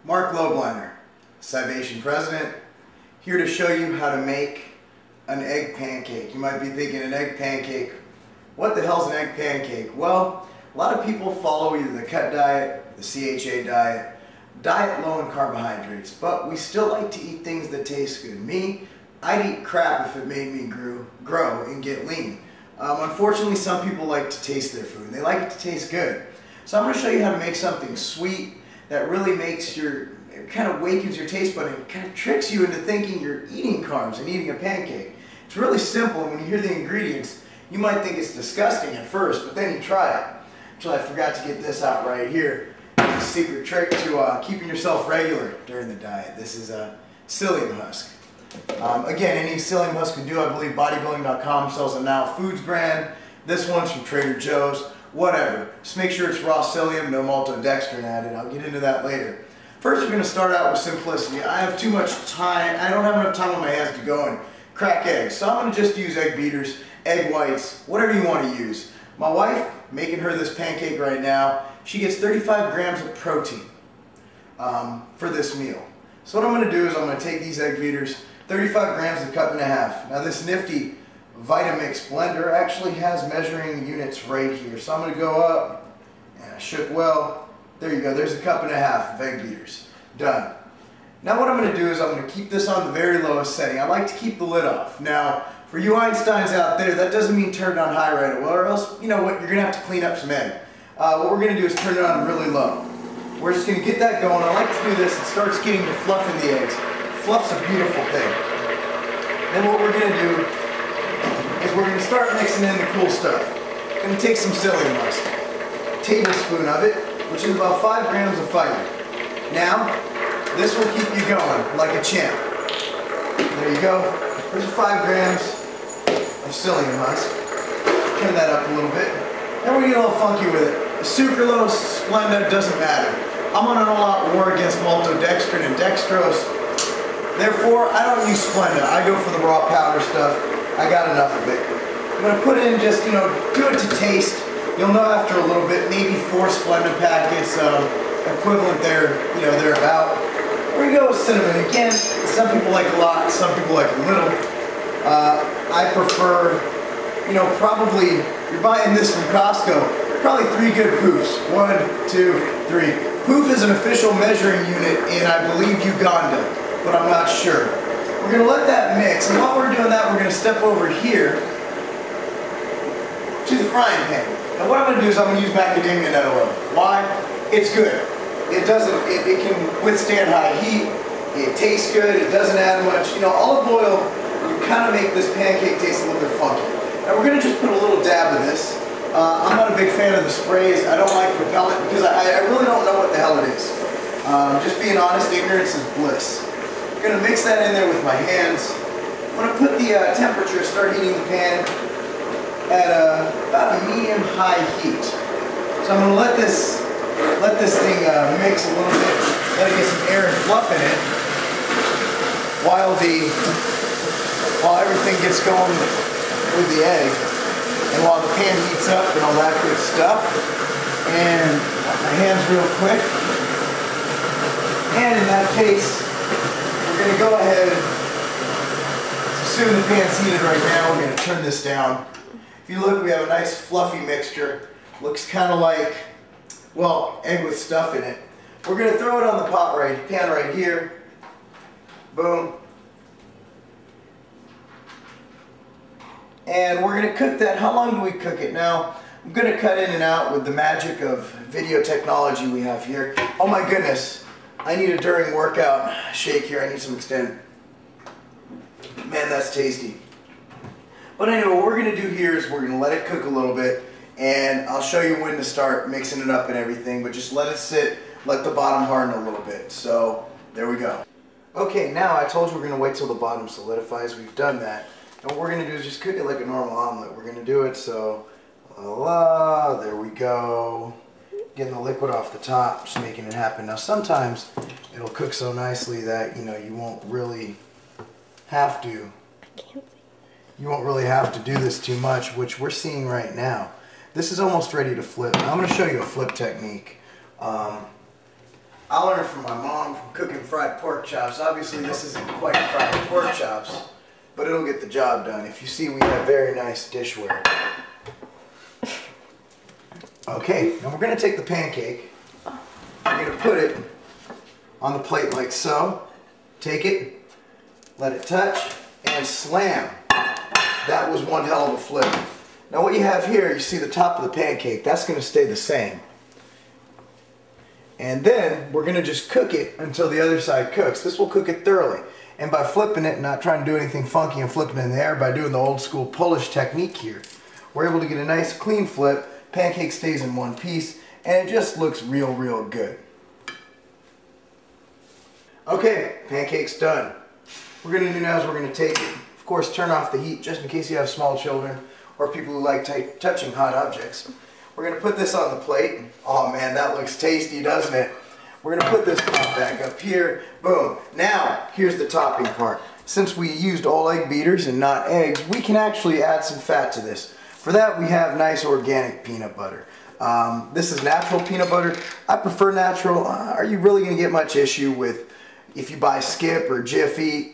Marc Lobliner, Scivation President, here to show you how to make an egg pancake. You might be thinking, an egg pancake, what the hell's an egg pancake? Well, a lot of people follow either the cut diet, the CHA diet low in carbohydrates, but we still like to eat things that taste good. Me, I'd eat crap if it made me grow and get lean. Unfortunately, some people like to taste their food and they like it to taste good. So I'm going to show you how to make something sweet that really makes it kind of wakens your taste bud and kind of tricks you into thinking you're eating carbs and eating a pancake. It's really simple, and when you hear the ingredients, you might think it's disgusting at first, but then you try it. Actually, I forgot to get this out right here. It's a secret trick to keeping yourself regular during the diet. This is a psyllium husk. Again, any psyllium husk can do. I believe bodybuilding.com sells a Now Foods brand. This one's from Trader Joe's. Whatever. Just make sure it's raw psyllium, no maltodextrin added. I'll get into that later. First, we're going to start out with simplicity. I have too much time. I don't have enough time on my hands to go and crack eggs. So I'm going to just use egg beaters, egg whites, whatever you want to use. My wife, making her this pancake right now, she gets 35 grams of protein for this meal. So what I'm going to do is I'm going to take these egg beaters, 35 grams, a cup and a half. Now this nifty Vitamix blender actually has measuring units right here. So I'm going to go up, and I shook well. There you go, there's a cup and a half of egg beaters. Done. Now what I'm going to do is I'm going to keep this on the very lowest setting. I like to keep the lid off. Now, for you Einsteins out there, that doesn't mean turn it on high right away, or else, you know what, you're going to have to clean up some egg. What we're going to do is turn it on really low. We're just going to get that going. I like to do this. It starts getting to fluff in the eggs. Fluff's a beautiful thing. Then what we're going to do is we're going to start mixing in the cool stuff. I'm going to take some psyllium husk, a tablespoon of it, which is about 5 grams of fiber. Now, this will keep you going like a champ. There you go. There's 5 grams of psyllium husk. Turn that up a little bit. Then we're going to get a little funky with it. Sucralose, Splenda, doesn't matter. I'm on an all-out war against maltodextrin and dextrose. Therefore, I don't use Splenda. I go for the raw powder stuff. I got enough of it. I'm going to put in just, do it to taste. You'll know after a little bit, maybe 4 Splenda packets, equivalent there, thereabout. Here we go with cinnamon. Again, some people like a lot, some people like a little. I prefer, probably, if you're buying this from Costco, probably 3 good poofs. 1, 2, 3. Poof is an official measuring unit in, I believe, Uganda, but I'm not sure. We're going to let that mix, and while we're doing that, we're going to step over here to the frying pan. Now what I'm going to do is I'm going to use macadamia nut oil. Why? It's good. It can withstand high heat. It tastes good. It doesn't add much. Olive oil can kind of make this pancake taste a little bit funky. Now we're going to just put a little dab of this. I'm not a big fan of the sprays. I don't like propellant because I really don't know what the hell it is. Just being honest, ignorance is bliss. I'm going to mix that in there with my hands. I'm going to put the temperature, start heating the pan at about a medium-high heat. So I'm going to let this thing mix a little bit, let it get some air and fluff in it, while everything gets going with the egg, and while the pan heats up and all that good stuff. And my hands real quick. And in that case, we're going to go ahead. Assuming the pan's heated right now, we're going to turn this down. If you look, we have a nice fluffy mixture. Looks kind of like, well, egg with stuff in it. We're going to throw it on the pan right here. Boom. And we're going to cook that. How long do we cook it? Now, I'm going to cut in and out with the magic of video technology we have here. Oh my goodness. I need a during workout shake here. I need some extended. Man, that's tasty. But anyway, what we're going to do here is we're going to let it cook a little bit, and I'll show you when to start mixing it up and everything, but just let it sit, let the bottom harden a little bit. So, there we go. Okay, now I told you we're going to wait till the bottom solidifies. We've done that. And what we're going to do is just cook it like a normal omelet. We're going to do it so, voila, there we go. Getting the liquid off the top, just making it happen. Now sometimes it'll cook so nicely that, you won't really have to. You won't really have to do this too much, which we're seeing right now. This is almost ready to flip. Now I'm going to show you a flip technique. I learned from my mom from cooking fried pork chops. Obviously this isn't quite fried pork chops, but it'll get the job done. If you see, we have very nice dishware. Okay, now we're going to take the pancake, we're going to put it on the plate like so, take it, let it touch, and slam. That was one hell of a flip. Now what you have here, you see the top of the pancake, that's going to stay the same. And then we're going to just cook it until the other side cooks. This will cook it thoroughly. And by flipping it, not trying to do anything funky and flipping it in the air, by doing the old school Polish technique here, we're able to get a nice clean flip, pancake stays in one piece, and it just looks real good. Okay, pancake's done. What we're going to do now is we're going to take it, of course turn off the heat just in case you have small children or people who like touching hot objects. We're going to put this on the plate. Oh man, that looks tasty, doesn't it? We're going to put this pot back up here. Boom. Now, here's the topping part. Since we used all egg beaters and not eggs, we can actually add some fat to this. For that, we have nice organic peanut butter. This is natural peanut butter. I prefer natural. Are you really going to get much issue with if you buy Skip or Jiffy?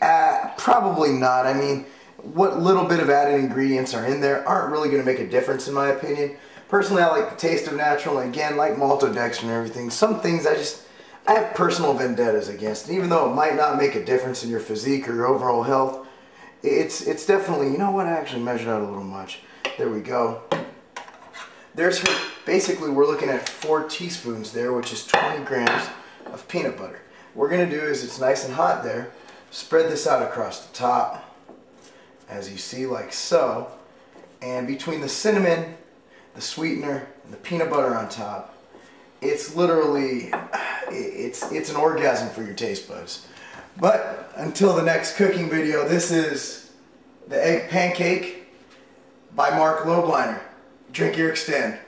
Probably not. I mean, what little bit of added ingredients are in there aren't really going to make a difference in my opinion. Personally, I like the taste of natural, and again, like maltodextrin and everything, some things I have personal vendettas against. And even though it might not make a difference in your physique or your overall health, it's definitely, you know what, I actually measured out a little much. There we go. There's basically we're looking at 4 teaspoons there, which is 20 grams of peanut butter. What we're going to do is, it's nice and hot there, spread this out across the top, as you see, like so. And between the cinnamon, the sweetener, and the peanut butter on top, it's literally, it's an orgasm for your taste buds. But until the next cooking video, this is the egg pancake by Marc Lobliner. Drink your extend.